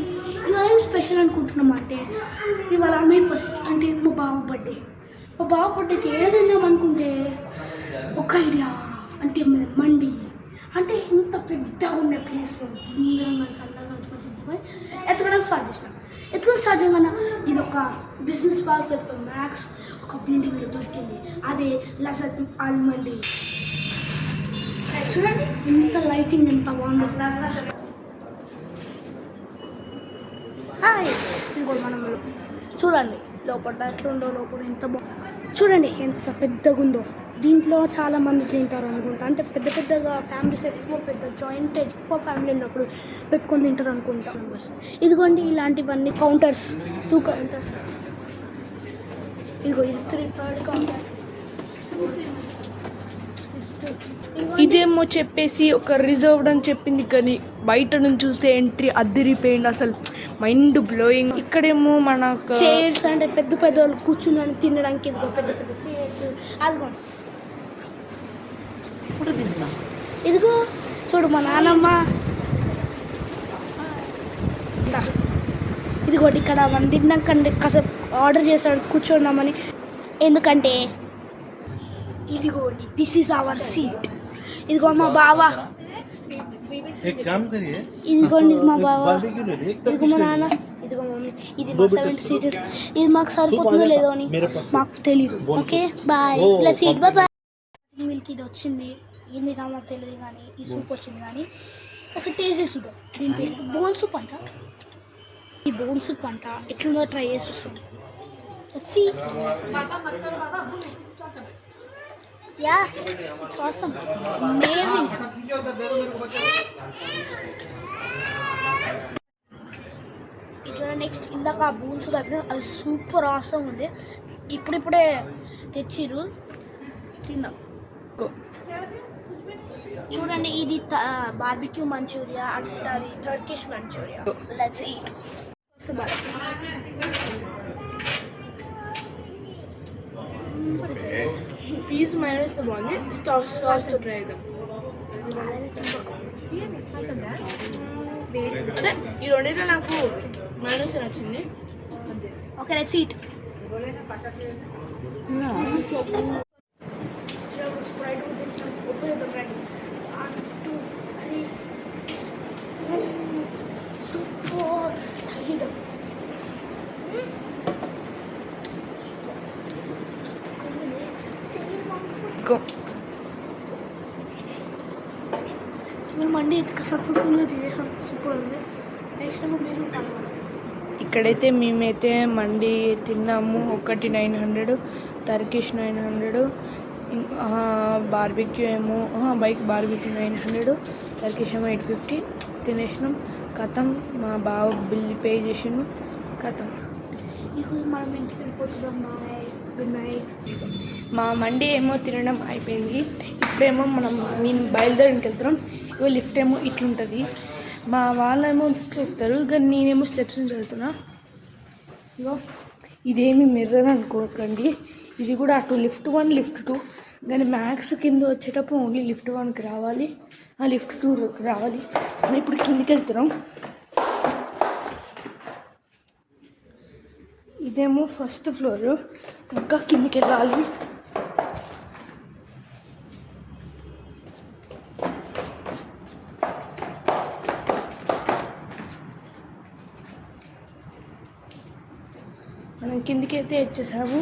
Friends, ఇవాళ ఏం special అనుకుంటున్నాం అంటే ఇవాళ మే ఫస్ట్ అంటే మా బావ బర్త్డే. మా బావ బర్త్డేకి ఏదైనా అనుకుంటే ఒక ఐడియా అంటే మండి అంటే ఇంత పెద్దగా ఉన్న ప్లేస్లో అందరం చల్లగా మంచిగా ఎత్తకడం స్టార్ట్ చేసినాం. ఎత్తకడం స్టార్ట్ చేయమన్నా ఇది ఒక బిజినెస్ పార్క్ పెద్ద మ్యాక్స్ ఒక బిల్డింగ్లో దొరికింది. అదే లజత్ ఆల్ మండి. చూడండి ఇంత లైటింగ్ ఎంత బాగుందో. ఇంకోటి మనం చూడండి లోపల ఎట్లుందో, లోపల ఎంత బాగుంది చూడండి, ఎంత పెద్దగా ఉందో. దీంట్లో చాలామంది తింటారు అనుకుంటా, అంటే పెద్ద పెద్దగా ఫ్యామిలీస్ ఎక్కువ పెద్ద జాయింట్ ఎక్కువ ఫ్యామిలీ ఉన్నప్పుడు పెట్టుకొని తింటారు అనుకుంటా. ఇదిగోండి ఇలాంటివన్నీ కౌంటర్స్, 2 కౌంటర్స్. ఇదిగో ఇది 3rd కౌంటర్. ఇదేమో చెప్పేసి ఒక రిజర్వ్డ్ అని చెప్పింది, కానీ బయట నుంచి చూస్తే ఎంట్రీ అద్దరిపోయింది, అసలు మైండ్ బ్లోయింగ్. ఇక్కడేమో మనకు చైర్స్ అంటే పెద్ద పెద్ద వాళ్ళు కూర్చుని తినడానికి ఇదిగో పెద్ద పెద్ద చైర్స్. అదిగోండి ఇదిగో చూడు మా నాన్నమ్మ. ఇదిగోటి ఇక్కడ మనం తిన్నాక కాసేపు ఆర్డర్ చేశాడు కూర్చున్నామని, ఎందుకంటే ఇదిగోండి దిస్ ఈజ్ అవర్ సీట్. ఇదిగో మా బావ, ఇదిగోండి మా బావ, ఇదిగో మా నాన్న, ఇదిగో మమ్మీ. ఇది మా 7th సీట్. ఇది మాకు సరిపోతుందో లేదో అని మాకు తెలీదు. ఓకే బాయ్, ఇలా సీట్ బాయ్. మిల్క్ ఇది వచ్చింది, ఏంది మాకు తెలియదు, కానీ ఈ సూప్ వచ్చింది. కానీ ఒకసారి టేస్ట్ చేసి చూద్దాం. దీని పేరు బోన్ సూప్ అంట. ఈ బోన్ సూప్ అంట ఎట్లుందో ట్రై చేసి చూస్తాం. Yeah, it's awesome. Amazing. ఇట్లా నెక్స్ట్ ఇందాక బూన్స్ దగ్గర అది సూపర్ ఆసమ్ ఉంది. ఇప్పుడిప్పుడే తెచ్చిర్రు, తిందాం. చూడండి ఇది బార్బిక్యూ మంచూరియా అంటే అది Turkish Manchuria. Let's eat. Piece minus బాగుంది, సాస్తో ట్రై చేద్దాం. అంటే ఈ రెండింటిలో నాకు మైనస్ నచ్చింది. Okay let's eat. Sprite with this one. Open the bread. 1, 2, 3. Super. Tagida. Go. మండి సక్సెస్ఫుల్గా తినేసాం. సూపర్ ఉంది. నెక్స్ట్ టైం మీరు ఇక్కడైతే మేమైతే మండి తిన్నాము. ఒకటి 900, టర్కిష్ 900, బార్బిక్యూ ఏమో బార్బిక్యూ 900, టర్కిష్ ఏమో 850 తినేసినాం. కథం మా బావ బిల్ పే చేసినాం. కథం మనం ఇంటికి వెళ్ళిపోతున్నాం. Good night. మా మండి ఏమో తినడం అయిపోయింది. ఇప్పుడేమో మేము బయలుదేరికి వెళ్తున్నాం. ఇగో లిఫ్ట్ ఏమో ఇట్లుంటుంది. మా వాళ్ళేమో లిఫ్ట్ ఎక్కుతారు, కానీ నేనేమో స్టెప్స్ నుంచి వెళ్తున్నా. ఇగో ఇదేమి మిర్రర్ అనుకోకండి, ఇది కూడా అటు లిఫ్ట్ 1 లిఫ్ట్ 2, కానీ మ్యాక్స్ కింద వచ్చేటప్పుడు ఓన్లీ లిఫ్ట్ 1కి రావాలి, లిఫ్ట్ 2కి రావాలి. మనం ఇప్పుడు కిందికి వెళ్తున్నాం. ఇదేమో ఫస్ట్ ఫ్లోర్, ఇంకా కిందికి వెళ్ళాలి. మనం కిందికి అయితే వచ్చేసాము.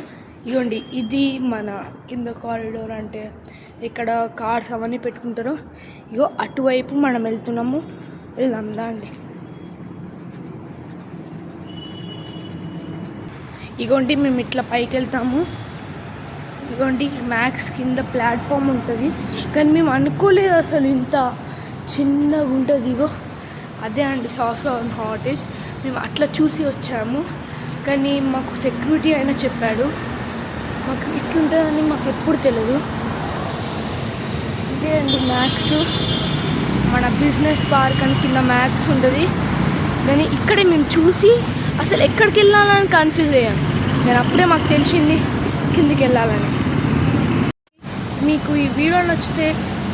ఇగోండి ఇది మన కింద కారిడోర్, అంటే ఇక్కడ కార్స్ అవన్నీ పెట్టుకుంటారు. ఇగో అటువైపు మనం వెళ్తున్నాము, వెళ్దాందా అండి. ఇగోండి మేము ఇట్లా పైకి వెళ్తాము. ఇగోండి మ్యాక్స్ కింద ప్లాట్ఫామ్ ఉంటుంది, కానీ మేము అనుకోలేదు అసలు ఇంత చిన్నగా ఉంటుంది. ఇగో అదే అండి సాస్ ఆన్ హాటేజ్. మేము అట్లా చూసి వచ్చాము, కానీ మాకు సెక్యూరిటీ అయినా చెప్పాడు మాకు ఇట్లుంటుందని మాకు ఎప్పుడు తెలియదు. ఇదే అండి మ్యాక్స్, మన బిజినెస్ పార్క్ అని కింద మ్యాక్స్ ఉంటుంది. కానీ ఇక్కడే మేము చూసి అసలు ఎక్కడికి వెళ్ళాలని కన్ఫ్యూజ్ అయ్యాం. నేను అప్పుడే మాకు తెలిసింది కిందికి వెళ్ళాలని. మీకు ఈ వీడియో నచ్చితే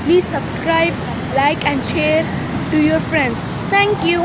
please subscribe, like and share to your friends. Thank you.